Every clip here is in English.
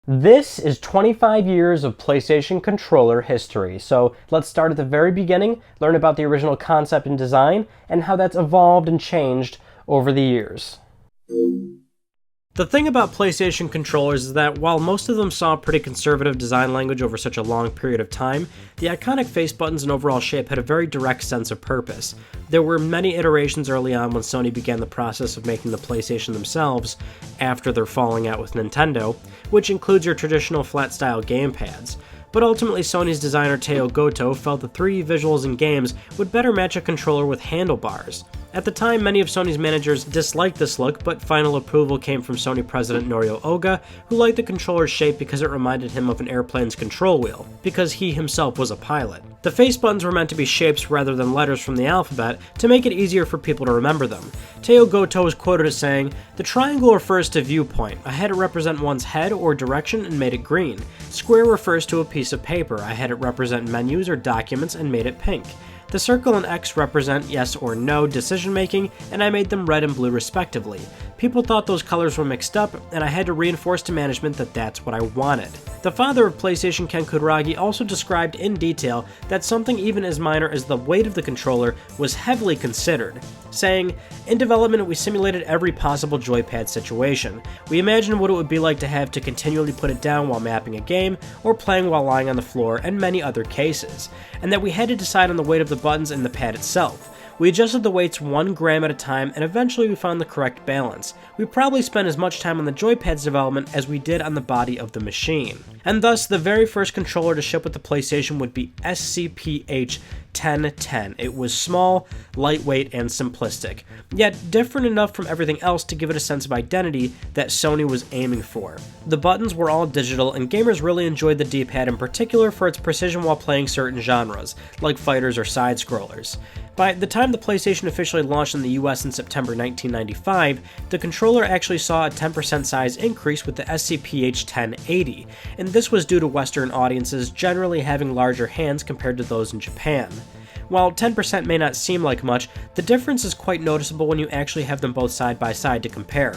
This is 25 years of PlayStation controller history, so let's start at the very beginning, learn about the original concept and design, and how that's evolved and changed over the years. The thing about PlayStation controllers is that while most of them saw pretty conservative design language over such a long period of time, the iconic face buttons and overall shape had a very direct sense of purpose. There were many iterations early on when Sony began the process of making the PlayStation themselves after their falling out with Nintendo, which includes your traditional flat-style gamepads. But ultimately, Sony's designer Teo Goto felt the 3D visuals in games would better match a controller with handlebars. At the time, many of Sony's managers disliked this look, but final approval came from Sony president Norio Oga, who liked the controller's shape because it reminded him of an airplane's control wheel, because he himself was a pilot. The face buttons were meant to be shapes rather than letters from the alphabet to make it easier for people to remember them. Teo Goto was quoted as saying, "The triangle refers to viewpoint. I had it represent one's head or direction and made it green. Square refers to a piece of paper. I had it represent menus or documents and made it pink. The circle and X represent yes or no decision making, and I made them red and blue respectively. People thought those colors were mixed up, and I had to reinforce to management that that's what I wanted." The father of PlayStation, Ken Kutaragi, also described in detail that something even as minor as the weight of the controller was heavily considered, saying, "In development, we simulated every possible joypad situation. We imagined what it would be like to have to continually put it down while mapping a game, or playing while lying on the floor, and many other cases, and that we had to decide on the weight of the buttons and the pad itself. We adjusted the weights 1 gram at a time, and eventually we found the correct balance. We probably spent as much time on the joypad's development as we did on the body of the machine." And thus, the very first controller to ship with the PlayStation would be SCPH 1010. It was small, lightweight, and simplistic, yet different enough from everything else to give it a sense of identity that Sony was aiming for. The buttons were all digital, and gamers really enjoyed the D-pad in particular for its precision while playing certain genres, like fighters or side-scrollers. By the time the PlayStation officially launched in the US in September 1995, the controller actually saw a 10% size increase with the SCPH 1080, and this was due to Western audiences generally having larger hands compared to those in Japan. While 10% may not seem like much, the difference is quite noticeable when you actually have them both side by side to compare.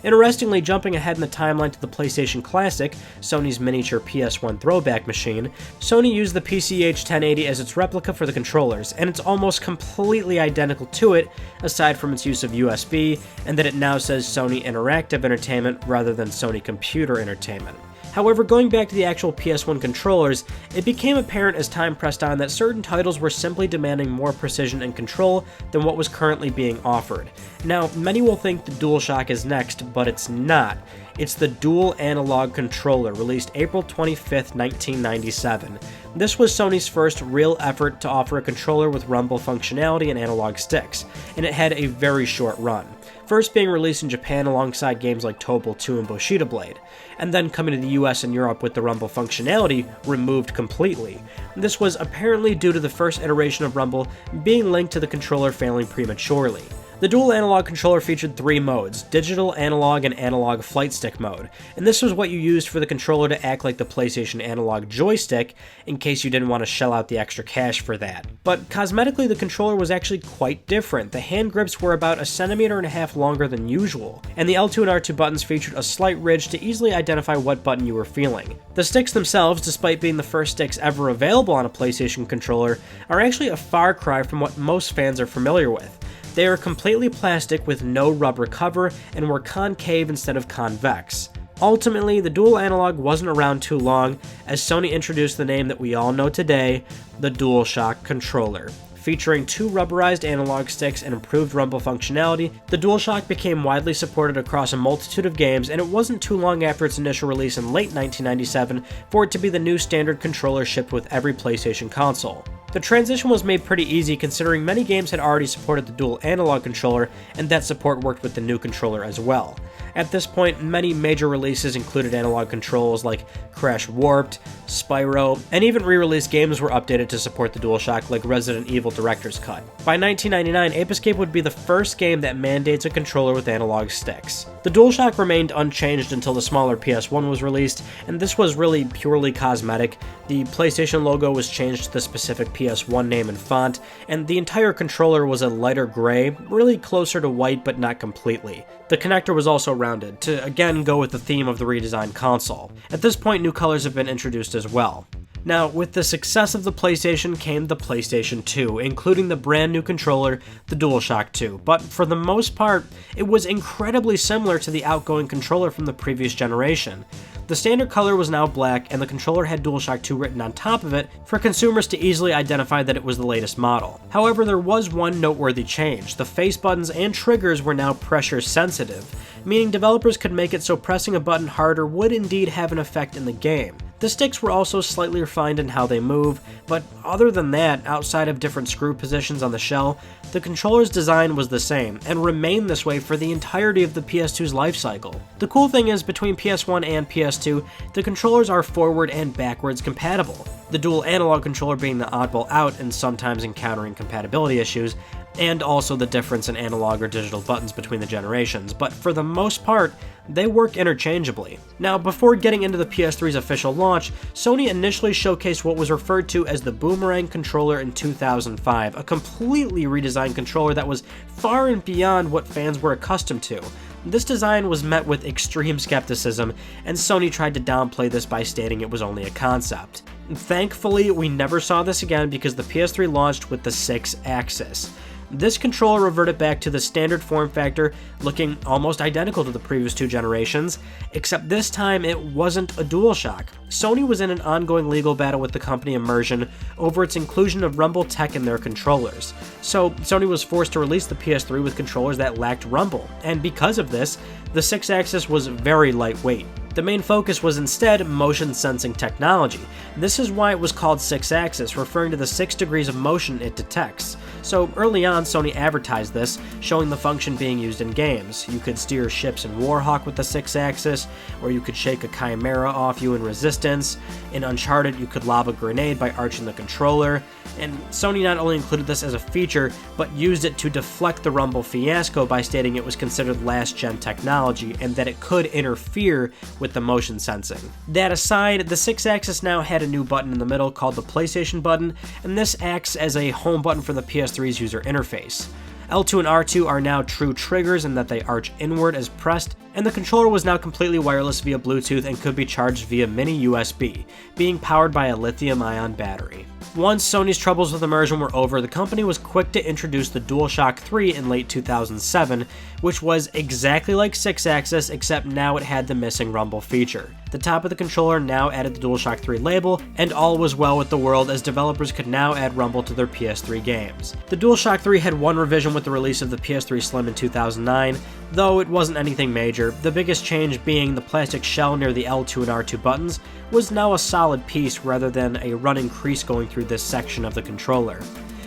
Interestingly, jumping ahead in the timeline to the PlayStation Classic, Sony's miniature PS1 throwback machine, Sony used the PCH 1080 as its replica for the controllers, and it's almost completely identical to it, aside from its use of USB, and that it now says Sony Interactive Entertainment rather than Sony Computer Entertainment. However, going back to the actual PS1 controllers, it became apparent as time pressed on that certain titles were simply demanding more precision and control than what was currently being offered. Now, many will think the DualShock is next, but it's not. It's the Dual Analog Controller, released April 25th, 1997. This was Sony's first real effort to offer a controller with rumble functionality and analog sticks, and it had a very short run, first being released in Japan alongside games like Tobal 2 and Bushido Blade, and then coming to the US and Europe with the rumble functionality removed completely. This was apparently due to the first iteration of rumble being linked to the controller failing prematurely. The dual analog controller featured 3 modes, digital, analog, and analog flight stick mode, and this was what you used for the controller to act like the PlayStation analog joystick, in case you didn't want to shell out the extra cash for that. But cosmetically, the controller was actually quite different. The hand grips were about 1.5 centimeters longer than usual, and the L2 and R2 buttons featured a slight ridge to easily identify what button you were feeling. The sticks themselves, despite being the first sticks ever available on a PlayStation controller, are actually a far cry from what most fans are familiar with. They are completely plastic with no rubber cover and were concave instead of convex. Ultimately, the dual analog wasn't around too long, as Sony introduced the name that we all know today, the DualShock controller. Featuring 2 rubberized analog sticks and improved rumble functionality, the DualShock became widely supported across a multitude of games, and it wasn't too long after its initial release in late 1997 for it to be the new standard controller shipped with every PlayStation console. The transition was made pretty easy considering many games had already supported the dual analog controller, and that support worked with the new controller as well. At this point, many major releases included analog controls like Crash Warped, Spyro, and even re-released games were updated to support the DualShock like Resident Evil Director's Cut. By 1999, Ape Escape would be the first game that mandates a controller with analog sticks. The DualShock remained unchanged until the smaller PS1 was released, and this was really purely cosmetic. The PlayStation logo was changed to the specific PS1 name and font, and the entire controller was a lighter gray, really closer to white but not completely. The connector was also rounded, to again go with the theme of the redesigned console. At this point, new colors have been introduced as well. Now, with the success of the PlayStation came the PlayStation 2, including the brand new controller, the DualShock 2, but for the most part, it was incredibly similar to the outgoing controller from the previous generation. The standard color was now black, and the controller had DualShock 2 written on top of it for consumers to easily identify that it was the latest model. However, there was one noteworthy change. The face buttons and triggers were now pressure sensitive, meaning developers could make it so pressing a button harder would indeed have an effect in the game. The sticks were also slightly refined in how they move, but other than that, outside of different screw positions on the shell, the controller's design was the same, and remained this way for the entirety of the PS2's life cycle. The cool thing is, between PS1 and PS2, the controllers are forward and backwards compatible, the dual analog controller being the oddball out and sometimes encountering compatibility issues, and also the difference in analog or digital buttons between the generations, but for the most part, they work interchangeably. Now, before getting into the PS3's official launch, Sony initially showcased what was referred to as the Boomerang controller in 2005, a completely redesigned controller that was far and beyond what fans were accustomed to. This design was met with extreme skepticism, and Sony tried to downplay this by stating it was only a concept. Thankfully, we never saw this again because the PS3 launched with the Sixaxis. This controller reverted back to the standard form factor, looking almost identical to the previous two generations, except this time it wasn't a DualShock. Sony was in an ongoing legal battle with the company Immersion over its inclusion of rumble tech in their controllers. So Sony was forced to release the PS3 with controllers that lacked rumble, and because of this, the Sixaxis was very lightweight. The main focus was instead motion sensing technology. This is why it was called Sixaxis, referring to the 6 degrees of motion it detects. So early on, Sony advertised this, showing the function being used in games. You could steer ships in Warhawk with the Sixaxis, or you could shake a Chimera off you in Resistance. In Uncharted, you could lob a grenade by arching the controller. And Sony not only included this as a feature, but used it to deflect the rumble fiasco by stating it was considered last-gen technology and that it could interfere with the motion sensing. That aside, the Sixaxis now had a new button in the middle called the PlayStation button, and this acts as a home button for the PS3's user interface. L2 and R2 are now true triggers in that they arch inward as pressed, and the controller was now completely wireless via Bluetooth and could be charged via mini USB, being powered by a lithium-ion battery. Once Sony's troubles with Immersion were over, the company was quick to introduce the DualShock 3 in late 2007, which was exactly like Sixaxis, except now it had the missing rumble feature. The top of the controller now added the DualShock 3 label, and all was well with the world as developers could now add rumble to their PS3 games. The DualShock 3 had one revision with the release of the PS3 Slim in 2009, though it wasn't anything major, the biggest change being the plastic shell near the L2 and R2 buttons was now a solid piece rather than a running crease going through this section of the controller.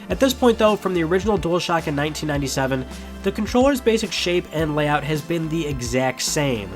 At this point though, from the original DualShock in 1997, the controller's basic shape and layout has been the exact same.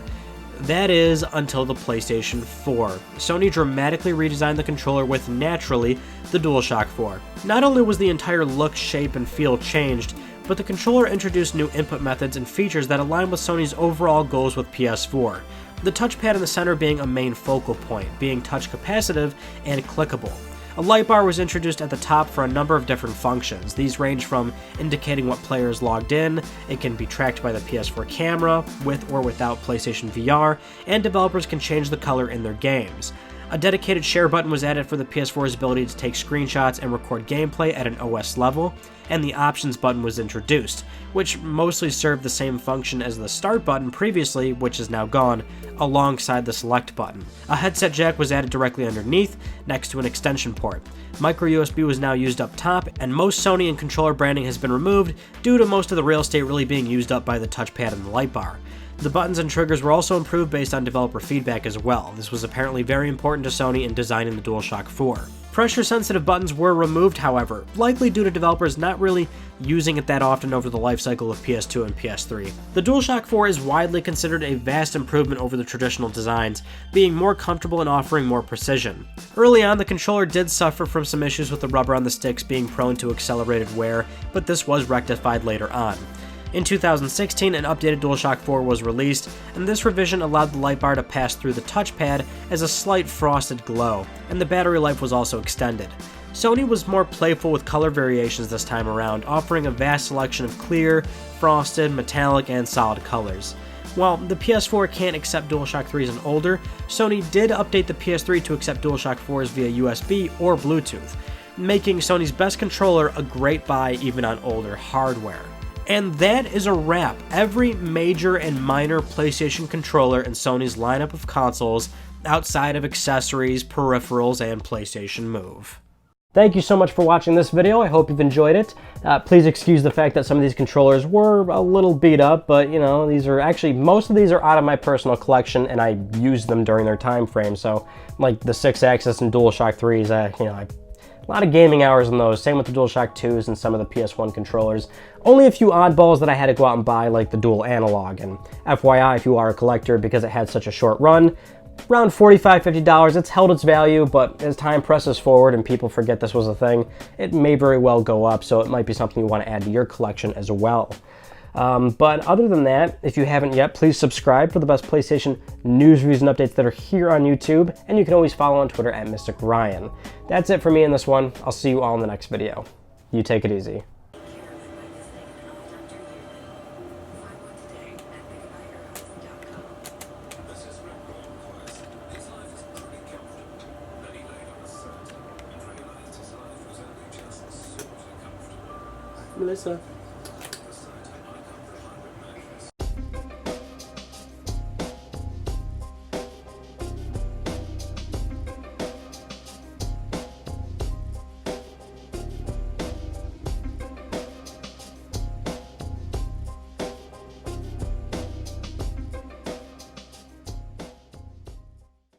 That is, until the PlayStation 4. Sony dramatically redesigned the controller with, naturally, the DualShock 4. Not only was the entire look, shape, and feel changed, but the controller introduced new input methods and features that align with Sony's overall goals with PS4. The touchpad in the center being a main focal point, being touch capacitive and clickable. A light bar was introduced at the top for a number of different functions. These range from indicating what player is logged in, it can be tracked by the PS4 camera, with or without PlayStation VR, and developers can change the color in their games. A dedicated share button was added for the PS4's ability to take screenshots and record gameplay at an OS level, and the options button was introduced, which mostly served the same function as the start button previously, which is now gone, alongside the select button. A headset jack was added directly underneath, next to an extension port. Micro USB was now used up top, and most Sony and controller branding has been removed due to most of the real estate really being used up by the touchpad and the light bar. The buttons and triggers were also improved based on developer feedback as well. This was apparently very important to Sony in designing the DualShock 4. Pressure-sensitive buttons were removed, however, likely due to developers not really using it that often over the lifecycle of PS2 and PS3. The DualShock 4 is widely considered a vast improvement over the traditional designs, being more comfortable and offering more precision. Early on, the controller did suffer from some issues with the rubber on the sticks being prone to accelerated wear, but this was rectified later on. In 2016, an updated DualShock 4 was released, and this revision allowed the light bar to pass through the touchpad as a slight frosted glow, and the battery life was also extended. Sony was more playful with color variations this time around, offering a vast selection of clear, frosted, metallic, and solid colors. While the PS4 can't accept DualShock 3s and older, Sony did update the PS3 to accept DualShock 4s via USB or Bluetooth, making Sony's best controller a great buy even on older hardware. And that is a wrap. Every major and minor PlayStation controller in Sony's lineup of consoles outside of accessories, peripherals, and PlayStation Move. Thank you so much for watching this video. I hope you've enjoyed it. Please excuse the fact that some of these controllers were a little beat up, but you know, these are actually, most of these are out of my personal collection and I used them during their time frame. So like the Sixaxis and DualShock 3s, you know, a lot of gaming hours on those. Same with the DualShock 2s and some of the PS1 controllers. Only a few oddballs that I had to go out and buy, like the dual analog. And FYI, if you are a collector, because it had such a short run, around $45, $50, it's held its value, but as time presses forward and people forget this was a thing, it may very well go up, so it might be something you want to add to your collection as well. But other than that, if you haven't yet, please subscribe for the best PlayStation news, reviews, and updates that are here on YouTube, and you can always follow on Twitter at Mystic Ryan. That's it for me in this one. I'll see you all in the next video. You take it easy. Melissa.